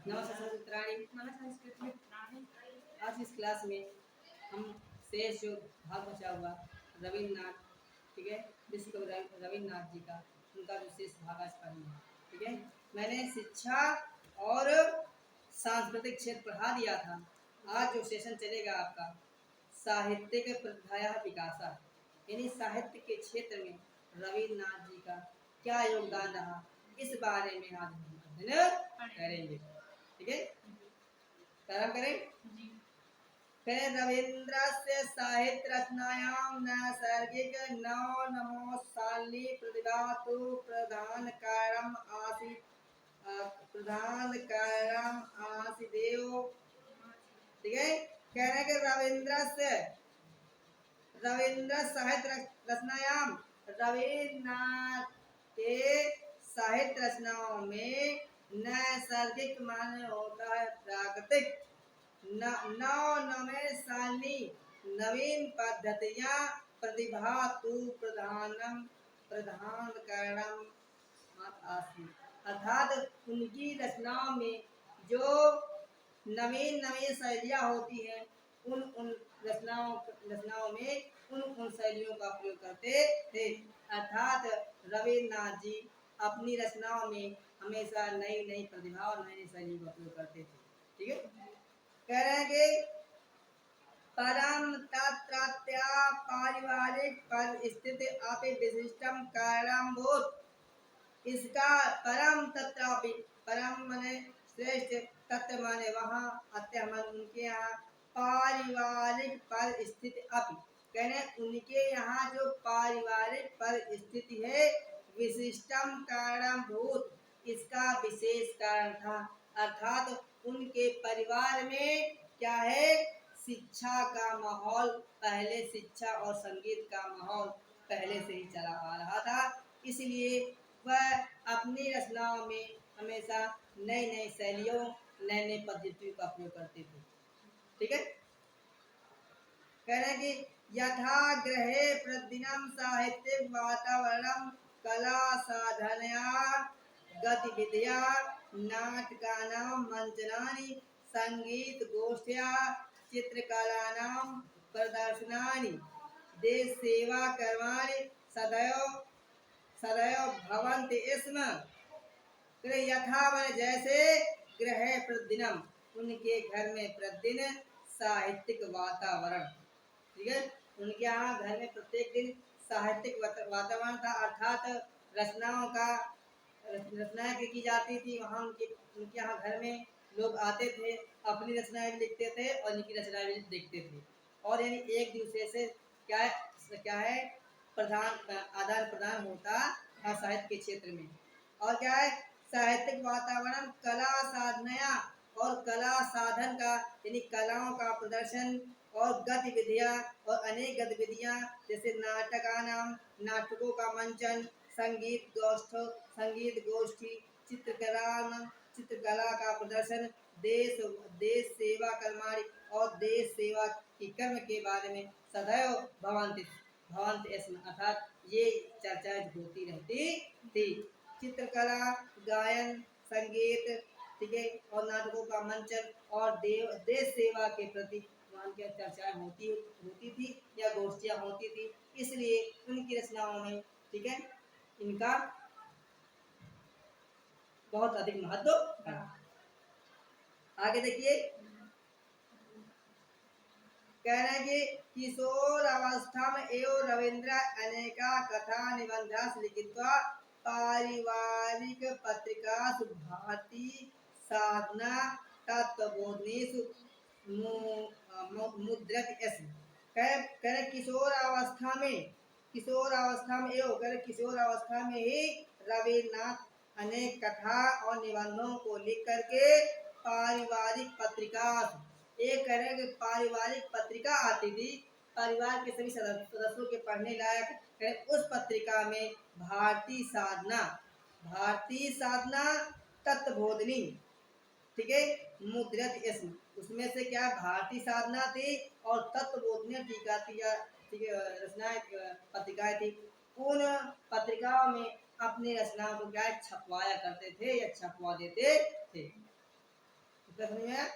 नमस्कार मित्राणि। आज इस क्लास में हम शेष जो भाग बचा हुआ रविन्द्रनाथ, ठीक है, विश्व कवि रविन्द्रनाथ जी का, उनका जो शेष भाग आज पढ़ेंगे। ठीक है, मैंने शिक्षा और सांस्कृतिक क्षेत्र पढ़ा दिया था। आज जो सेशन चलेगा आपका साहित्य के प्रतिभाया विकासा, यानी साहित्य के क्षेत्र में रविन्द्रनाथ जी का क्या योगदान रहा, इस बारे में आज हम अध्ययन करेंगे। ठीक है, प्रारंभ करें। फिर रवीन्द्रस्य साहित्य रचनायां नैसर्गिक नव नमोशाली प्रतिभा तो प्रधान कारण आसीदेव। ठीक है, कह रहे हैं कि रविन्द्र साहित्य रचनायां, रविन्द्रनाथ के साहित्य रचनाओं में नैसर्गिक माने होता है प्राकृतिक, नवनवेशाली नवीन पद्धतियां, प्रतिभा तु प्रधान कारणम आसी, अर्थात उनकी रचनाओं में जो नवीन नवीन शैलियाँ होती हैं, उन रचनाओं में उन शैलियों का प्रयोग करते थे। अर्थात रविन्द्रनाथ जी अपनी रचनाओं में हमेशा नई नई प्रतिभा और नई नई शैलियों का प्रयोग करते थे। ठीक है, कह रहे हैं कि परम तत्रत्या पारिवारिक परिस्थिति अपि विशिष्टम कारणभूत, इसका परम तत्व, परम माने श्रेष्ठ, तत्व माने वहाँ, अत्य माने उनके यहाँ, पारिवारिक परिस्थिति अपि, कहने उनके यहाँ जो पारिवारिक परिस्थिति है, विशिष्टम कारणभूत, इसका विशेष कारण था। अर्थात उनके परिवार में क्या है, शिक्षा का माहौल, पहले शिक्षा और संगीत का माहौल पहले से ही चला आ रहा था, इसलिए वह अपनी रचनाओं में हमेशा नई नई शैलियों, नए नए पद्धतियों का प्रयोग करते थे। ठीक है, कह रहे हैं कि यथा गृहे प्रतिदिनम साहित्यिक वातावरणम कला साधनया गतिविधिया नाटकानां मंचनानि संगीत गोष्ठ्या चित्रकलानां प्रदर्शनानि देश सेवा कर्माणि सदैव सदैव भवन्ति स्म। यथा माने जैसे, गृह प्रतिदिनम, उनके घर में प्रतिदिन साहित्यिक वातावरण। ठीक है, उनके यहाँ घर में प्रत्येक दिन साहित्यिक वातावरण था, अर्थात रचनाएं की जाती थी। वहाँ उनके यहाँ घर में लोग आते थे, अपनी रचनाएं भी लिखते थे और उनकी रचनाएं भी देखते थे, और यानी एक दूसरे से क्या है प्रधान आदान प्रदान होता था साहित्य के क्षेत्र में। और क्या है, साहित्यिक वातावरण कला साधनया, और कला साधन का यानी कलाओं का प्रदर्शन, और गतिविधियाँ और अनेक गतिविधियाँ, जैसे नाटकों का मंचन, संगीत गोष्ठी, चित्रकला का प्रदर्शन, देश सेवा कर्माणि, और देश सेवा की कर्म के बारे में सदैव भवन्ति स्म, अर्थात ये चर्चाएं होती रहती थी। चित्रकला, गायन, संगीत, ठीक है, और नाटकों का मंचन, और देश सेवा के प्रति वहाँ की चर्चाएं होती थी या गोष्ठियाँ होती थी, इसलिए उनकी रचनाओं में, ठीक है, इनका बहुत अधिक महत्व है। आगे देखिए, कह रहे हैं कि किशोर अवस्था में एवं रविन्द्र अनेका कथा निबंधास लिखित्वा पारिवारिक पत्रिकासु भारती साधना तत्वबोधनेषु मुद्रत स्म। कह किशोर अवस्था में एवं किशोर अवस्था में ही रविन्द्रनाथ अनेक कथा और निबंधों को लिख करके पारिवारिक पत्रिका, एक कह कि पारिवारिक पत्रिका आती थी, परिवार के सभी सदस्यों के पढ़ने लायक, उस पत्रिका में भारतीय साधना तत्वबोधनी, ठीक है, मुद्रित इसम, उसमें से क्या भारतीय साधना थी और तत्वबोधनी टीका थी, ठीक है, रचनाएं पत्रिकाएं थी। उन पत्रिकाओं में अपनी रचनाओं को क्या छपवाया करते थे या छपवा देते थे। समझ में?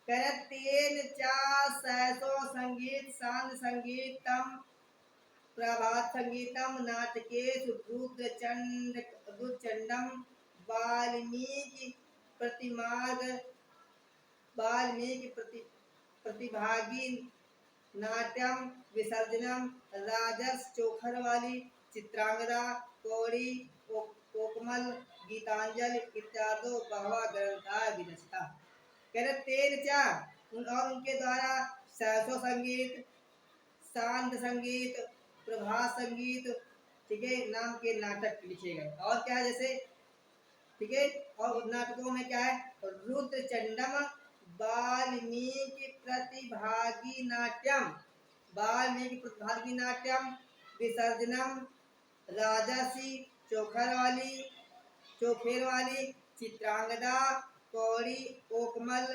कह तेन चा सहसो संगीत शांत संगीतम प्रभात संगीतम नाटकेषु रुद्रचंडम वाल्मीकि प्रतिमार्ग वाल्मीकि प्रतिभागी नाट्यम विसर्जनम राजस चोखर वाली चित्रांगदा कौड़ी कोकमल गीतांजलि इत्यादि बहवा ग्रंथा विरचिता। कहते तेन चा और उनके द्वारा सहसो संगीत शांत संगीत प्रभात संगीत ठीक है नाम के नाटक लिखे गए। और क्या है जैसे ठीक है और नाटकों में क्या है रुद्र चंडम वाल्मीकि प्रतिभागी नाट्यम वाल्मीकि प्रतिभागी नाट्यम विसर्जनम राजसी चोखेर वाली चित्रांगदा कौड़ी कोकमल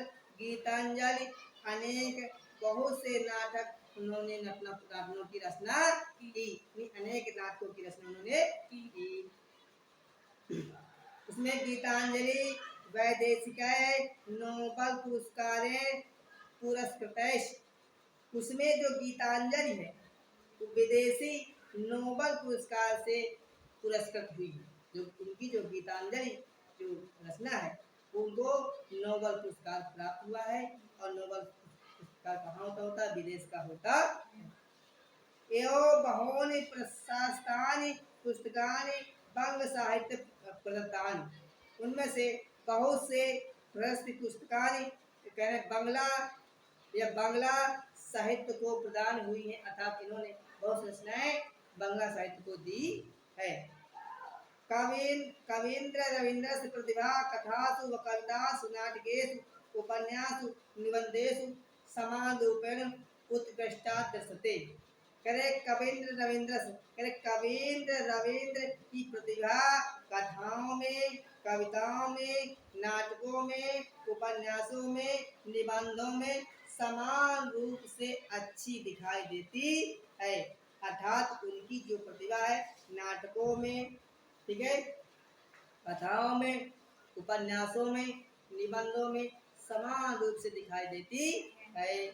गीतांजलि अनेक बहुत से नाटक उन्होंने नाटकों की रचना की। अनेक नाटकों की रचना उन्होंने की। उसमें गीतांजलि वैदेशिक नोबल पुरस्कार पुरस्कृत। उसमें जो गीतांजलि है वो विदेशी नोबल पुरस्कार से पुरस्कृत हुई है। जो उनकी जो गीतांजलि जो रचना है उनको नोबल पुरस्कार प्राप्त हुआ है। और नोबल पुरस्कार कहाँ होता है विदेश का होता है। एवं बहूनि प्रशस्तानि पुस्तकानि बंग साहित्य प्रदत्तानि उनमें से बहुत से प्रशस्त पुस्तकानि कहने बंगला या बांग्ला साहित्य को प्रदान हुई है। अर्थात इन्होंने बहुत रचनाएं बांग्ला साहित्य को दी है। कवींद्र रविंद्र से प्रतिभा कथासु व कवितासु नाटकेषु उपन्यासु निबंधेषु समान रूपेण उत्कृष्टता दर्शते। करे कवींद्र रविंद्र की प्रतिभा कथाओं में कविताओं में नाटकों में उपन्यासों में निबंधों में समान रूप से अच्छी दिखाई देती है। अर्थात उनकी जो प्रतिभा है नाटकों में ठीक है कथाओं में उपन्यासों में निबंधों में समान रूप से दिखाई देती है।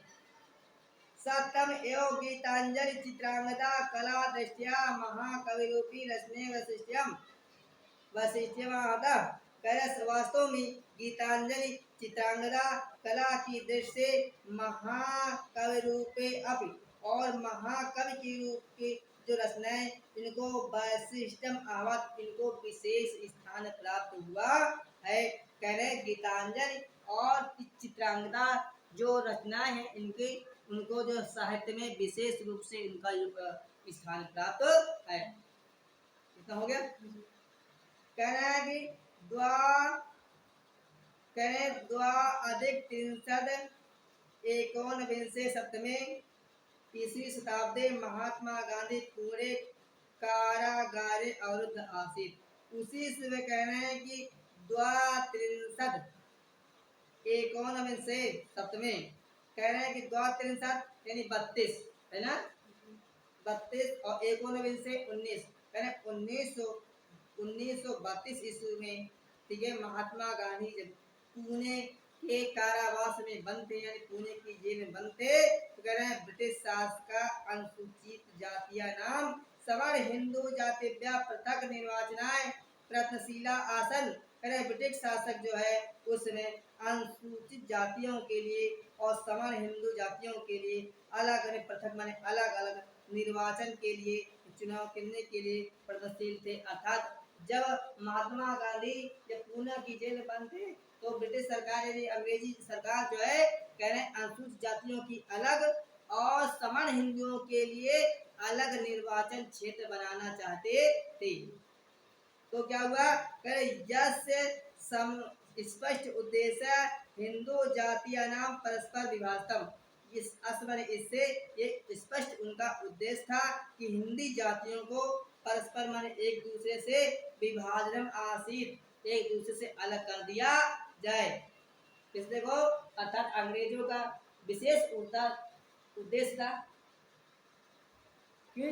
सत्यम एवं गीतांजलि चित्रांगदा कला दृष्टिया महाकवि रूपी रचने वशिष्ठ्यम वास्तव में गीतांजलि चित्रांगदा कला की दृष्टि से महाकवि रूपे अपि और महाकवि के रूप के जो रचनाएं इनको वैशिष्टम आवत इनको विशेष स्थान प्राप्त हुआ है। कह रहे गीतांजलि और चित्रांगदा जो रचनाएं हैं इनके उनको जो साहित्य में विशेष रूप से इनका स्थान प्राप्त है। कितना हो गया? कह रहा है कि द्वा अधिक 351 सप्तमे ईसवी शताब्दी महात्मा गांधी पूरे कारागारे अवरुद्ध आसित। उसी से वे कह रहे हैं कि द्वा 53 सप्तमे कह रहे हैं कि द्वा 63 यानी 32 है ना 32 और 19 कह रहे 1932 ईस्वी में ठीक है महात्मा गांधी जब पुणे के कारावास में बंद थे यानी पुणे की जेल में बंद थे तो कह रहे हैं ब्रिटिश शासक का अनुसूचित जातिया नाम सवर्ण हिंदू जाति पृथक निर्वाचनाएं प्रत्नशीला आसन कह रहे ब्रिटिश शासक जो है उसने अनुसूचित जातियों के लिए और सवर्ण हिंदू जातियों के लिए अलग पृथक माने अलग अलग निर्वाचन के लिए चुनाव करने के लिए प्रगतिशील थे। अर्थात जब महात्मा गांधी जब पुणे की जेल में बंद थे तो ब्रिटिश सरकार यानी अंग्रेजी सरकार जो है कह रहे हैं अनुसूचित जातियों की अलग और सवर्ण हिंदुओं के लिए अलग निर्वाचन क्षेत्र बनाना चाहते थे। तो क्या हुआ कह रहे स्पष्ट उद्देश्य हिंदू जातिया नाम परस्पर विभाजतम इस इससे ये स्पष्ट उनका उद्देश्य था कि हिंदी जातियों को परस्पर माने एक दूसरे से विभाजन आसित एक दूसरे से अलग कर दिया जाए। किसने को अर्थात अंग्रेजों का विशेष उद्देश्य था कि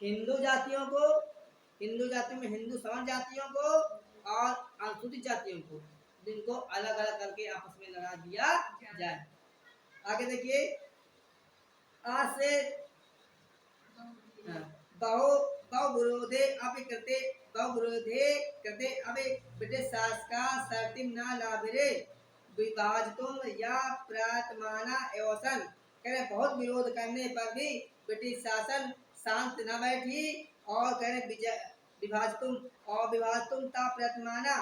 हिंदू जातियों को हिंदू जातियों में हिंदू सवर्ण जातियों को और अनुसूचित जातियों को जिनको अलग अलग करके आपस में लड़ा दिया जाए। आगे देखिए, आज से बहु बहुविरोधे अपि कृते बहुविरोधे कृते अपि ब्रिटिश शासका शर्तिं न लाभरे विभाजतुम या प्रातमाना एवसन। कह रहे बहुत विरोध करने पर भी ब्रिटिश शासन शांत न बैठी और कह रहे विभाजतुम और विभाजतुम ता प्रयत्माना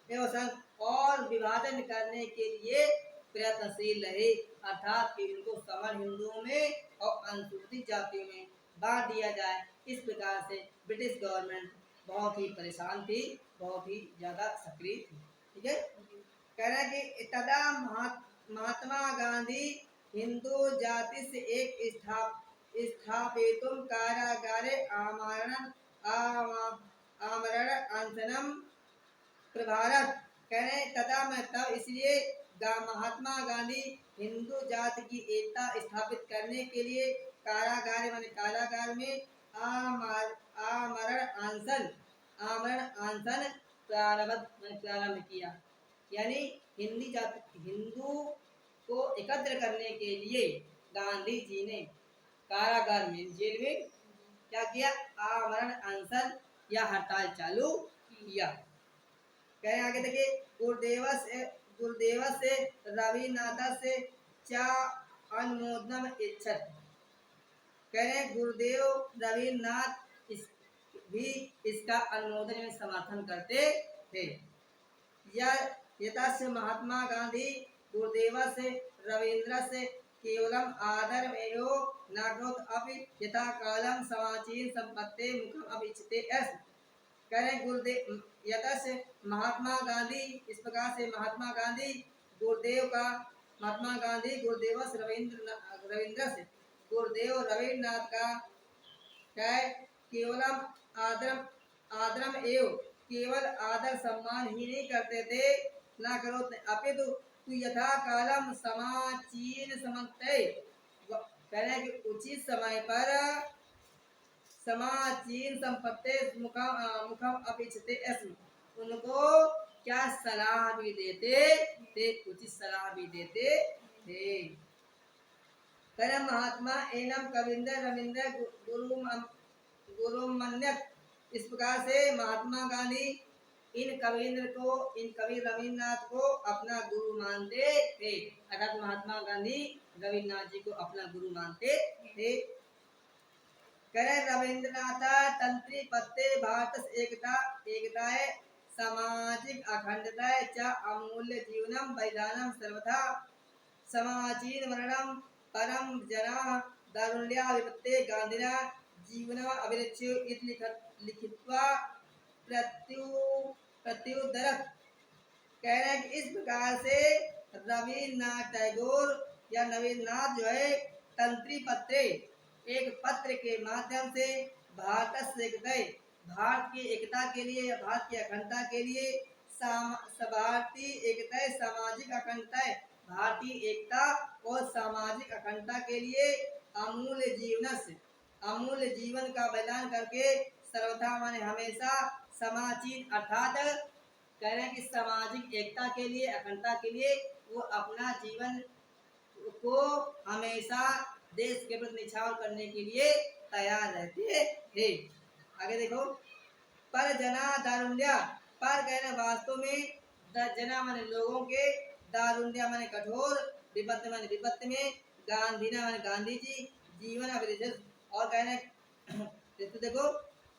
एवं और विभाजन करने के लिए प्रयत्नशील रहे, अर्थात कि इनको समर हिंदुओं में और अनुसूचित जातियों में बांट दिया जाए। इस प्रकार से ब्रिटिश गवर्नमेंट बहुत ही परेशान थी, बहुत ही ज्यादा सक्रिय थी। ठीक है, कह रहे हैं कि तदा महात्मा गांधी हिंदू जाति से एक स्थापितुम कारागारे आमरण अनशनम प्रभारत। कह रहे तथा मैं तब इसलिए महात्मा गांधी हिंदू जाति की एकता स्थापित करने के लिए कारागार में आमरण अनशन प्रारंभ किया। यानी हिंदू को एकत्र करने के लिए गांधी जी ने कारागार में, जेल में क्या किया, आमरण अनशन या हड़ताल चालू किया। कहें आगे देखिए, गुरुदेव से रविनाथ से चा अनुमोदन इच्छत। कह रहे गुरुदेव रविनाथ भी इसका अनुमोदन में समर्थन करते थे। यथा महात्मा गांधी गुरुदेव से रविंद्र से केवलम आदर में नागरोत अपि यथा कालम समाचीन संपत्ति मुखम अभिचिते एस। कह रहे गुरुदेव यतस महात्मा गांधी, इस प्रकार से महात्मा गांधी गुरुदेव से रविंद्र से गुरुदेव रविन्द्रनाथ का केवलम आदरम एवं केवल आदर सम्मान ही नहीं करते थे, ना करो अपितु तू यथा कालम समाचीन समन्वय, कह रहे कि उचित समय पर समाचीन संपत्ति मुखम अपेक्षते अस्म, उनको क्या सलाह भी देते थे, उचित सलाह भी देते थे। परम महात्मा एनम कविंद्र रविंद्र गुरु मन्यत। इस प्रकार से महात्मा गांधी इन कवि रविन्द्रनाथ को अपना गुरु मानते थे, अर्थात महात्मा गांधी रविन्द्रनाथ जी को अपना गुरु मानते थे। करे रविन्द्रनाथ तंत्री पत्ते भारत एकता सामाजिक अखंडता च अमूल्य जीवनम बलिदानम सर्वथा समाचीन मरणम परम जना दारुण्या विपत्ते गांधीना जीवन अभिरच्यो इति लिखित्वा प्रत्युदरत। कह रहे हैं कि इस प्रकार से रविन्द्रनाथ टैगोर या नवीननाथ जो है तंत्री पत्रे, एक पत्र के माध्यम से भारत की एकता के लिए, भारत की अखंडता के लिए, भारतीय एकता सामाजिक अखंडता, भारतीय एकता और सामाजिक अखंडता के लिए अमूल्य जीवन का बलिदान करके सर्वथा माने हमेशा समाचीन, अर्थात कह रहे हैं कि सामाजिक एकता के लिए, अखंडता के लिए वो अपना जीवन को हमेशा देश के प्रति निछावर करने के लिए तैयार रहते थे। आगे देखो, पर जना दारुण्य, पर कहना वास्तव में जना माने लोगों के, दारुण्य माने कठोर, विपत्ति माने विपत्ति में, गांधी ना माने गांधी जी, जीवन अभिरचित, और कहना देखो,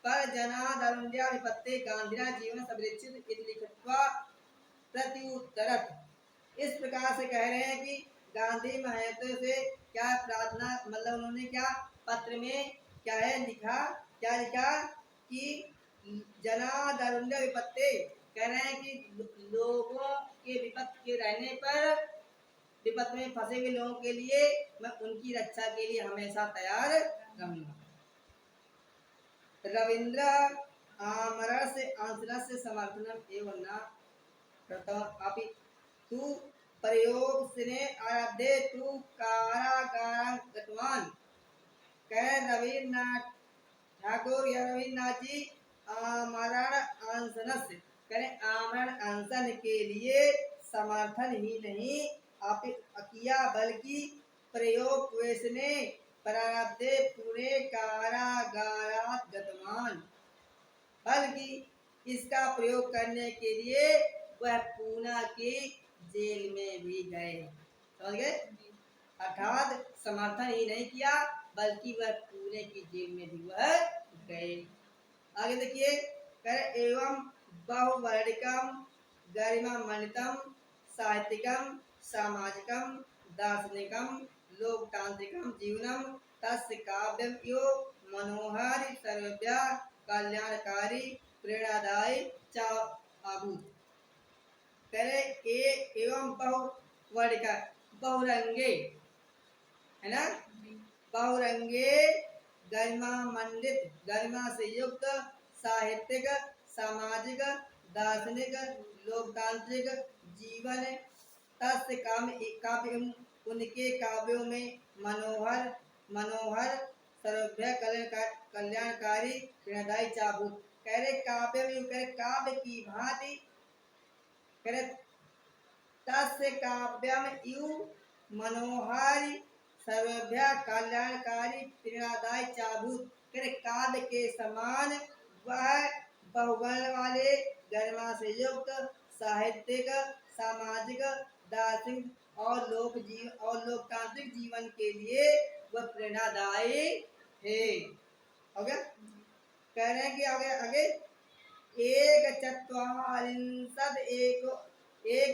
पर जना दारुण्य विपत्ति गांधीना जीवन अभिरचित इति लिखित्वा प्रत्युत्तरत। इस प्रकार से कह रहे हैं कि गांधी महत्व से क्या प्रार्थना, मतलब उन्होंने क्या पत्र में क्या है लिखा, क्या लिखा कि जना दारुण्य विपत्ति, कह रहे हैं कि लोगों के विपत्ति के रहने पर, विपत्ति में फंसे हुए लोगों के लिए मैं उनकी रक्षा के लिए हमेशा तैयार रहूंगा। रविंद्र आमरण से अंशरस से समर्थन एवं न करता अपि तू प्रयोग से आराध्य तू कारागारं गतवान। कह रविन्द्रनाथ ठाकुर या रविन्द्रनाथ जी आमरण अनशन से, करें आमरण अनशन के लिए समर्थन ही नहीं किया, बल्कि प्रयोग ने प्रारब्धे पुणे कारागारात गतवान, बल्कि इसका प्रयोग करने के लिए वह पूना की जेल में भी गए। समझ गए? अर्थात समर्थन ही नहीं किया, बल्कि वह पुणे की जेल में भी वह गए। आगे देखिए, कर एवं बहुवर्णिकम गरिमामण्डितम साहित्यिकम सामाजिकम दार्शनिकम लोकतांत्रिकम जीवनम तस्य काव्यम यो मनोहारी सर्वव्या कल्याणकारी प्रेरणादायी च अभूत। करे एवं बहुवर्णिका, बहुरंगे, है ना, बहुरंगे गरिमा मंडित, गरिमा से युक्त साहित्यिक सामाजिक दार्शनिक लोकतांत्रिक जीवन तस्य काव्य, उनके काव्यों में मनोहर मनोहर सर्वभ्य कल्याणकारी प्रेरणादायी चाबुक। कह रहे काव्य में, कह काव्य की भांति, कह रहे तस्य काव्यम यु मनोहारी सर्वभ्य कल्याणकारी प्रेरणादायी चाबुक। कह रहे काव्य के समान वह बहुवर्ण वाले गरिमा से युक्त साहित्यिक सामाजिक दार्शनिक और लोकतांत्रिक जीवन के लिए वह प्रेरणादायी है। हो गया? कह रहे हैं कि आगे आगे एक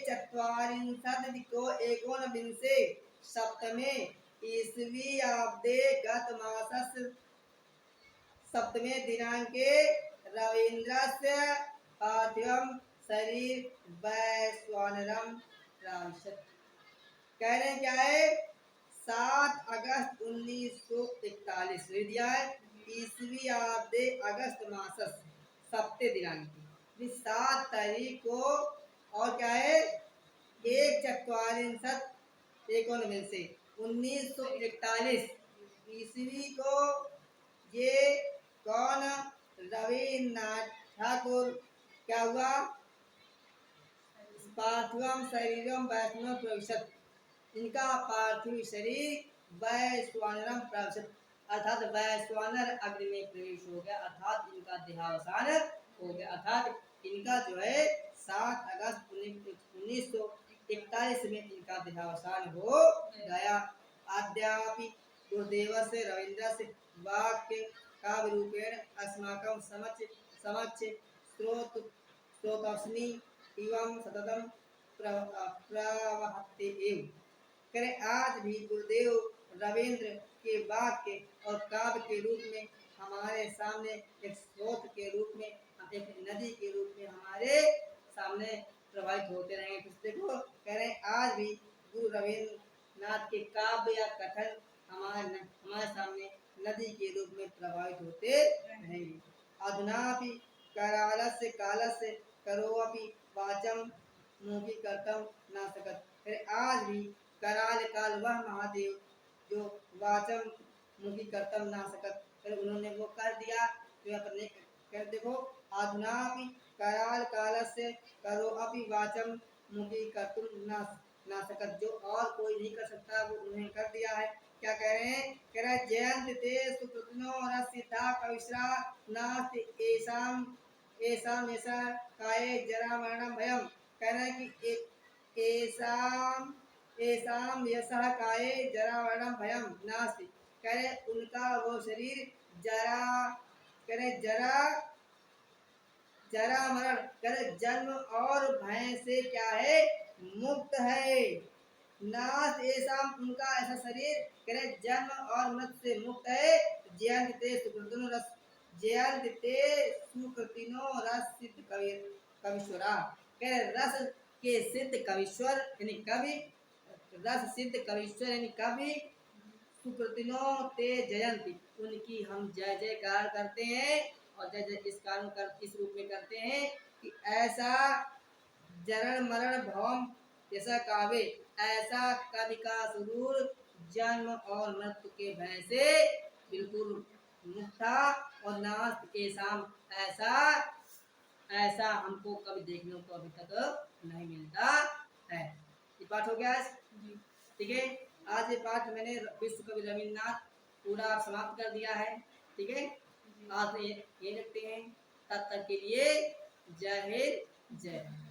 चत्वारिंशदधिको एकोनविंशे सप्तमे ईस्वी आब्दे गत मासस्य सप्तमे दिनांके रवीन्द्रस्य पार्थिवं शरीर वैश्वानरं प्राविशत्। कह रहे हैं क्या है? 7 अगस्त 1941 दिया है, ईस्वी आब्दे अगस्त मासस सप्ते दिनांक की 7 तारीख को, और क्या है 1 एकोनविंश से 1941 ईस्वी को ये कौन रविन्द्रनाथ ठाकुर क्या हुआ? पार्थिवम शरीरम वैष्णव प्रविशत, इनका पार्थिव शरीर वैश्वानरम प्रविशत, अर्थात वैश्वानर अग्नि में प्रवेश हो गया, अर्थात इनका देहावसान हो गया। अर्थात इनका जो है 7 अगस्त 1941 में इनका देहावसान हो गया। अद्यापि गुरुदेव से रविन्द्र से वाक्य काव्य रूपेण अस्माकं समक्ष स्रोतस्मि एवं सततम प्रवहते एव। करे आज भी गुरुदेव रविन्द्र के वाक्य और काव्य के रूप में हमारे सामने एक स्रोत के रूप में, एक नदी के रूप में हमारे सामने प्रवाहित होते रहेंगे। तो देखो कह रहे हैं आज भी गुरु रविन्द्रनाथ के काव्य या कथन हमारे सामने नदी के रूप में प्रभावित होते रहेंगे। अधुनापि करालस्य कालस्य करोपि वाचम मुखी कर्तम न सकत। फिर आज भी कराल काल वह महादेव जो वाचम मुखी कर्तम न सकत, फिर उन्होंने वो कर दिया तो अपने कर देखो अधुनापि कराल कालस्य करोपि वाचम मुखी कर्तुम न सकत, जो और कोई नहीं कर सकता वो उन्हें कर दिया है। क्या कह रहे हैं? कह रहे हैं जयंत ते सुकृतिनो रसिद्धा कविश्रा नास्ति एसाम एसाम ऐसा काये जरा मरणम भयम। कह रहे हैं कि एसाम एसाम यशः काये जरा मरणम भयम नास्ति। कह रहे उनका वो शरीर जरा, कह रहे जरा मरण, कह रहे जन्म और भय से क्या है? मुक्त है। नाथ ऐसा उनका ऐसा शरीर, कह रहे जन्म और मृत्यु से मुक्त है। जयंते सुकृतिनो रस सिद्ध कविश्वरा, कह रहे रस के सिद्ध कविश्वर यानी कवि, रस सिद्ध कविश्वर यानी कवि सुकृतिनो ते जयंती, उनकी हम जय जयकार करते हैं। और जय जय इस कारण कर इस रूप में करते हैं कि ऐसा जरण मरण भवम जैसा काव्य, ऐसा कवि का सुदूर जन्म और मृत्यु के भय से बिल्कुल मुक्त था। और नास्त के साम ऐसा ऐसा हमको कभी देखने को अभी तक नहीं मिलता है। ये पाठ हो गया आज, ठीक है। आज ये पाठ मैंने विश्व कवि रविन्द्रनाथ पूरा समाप्त कर दिया है, ठीक है। आज ये लिखते हैं, तब तक के लिए जय हिंद जय भारत।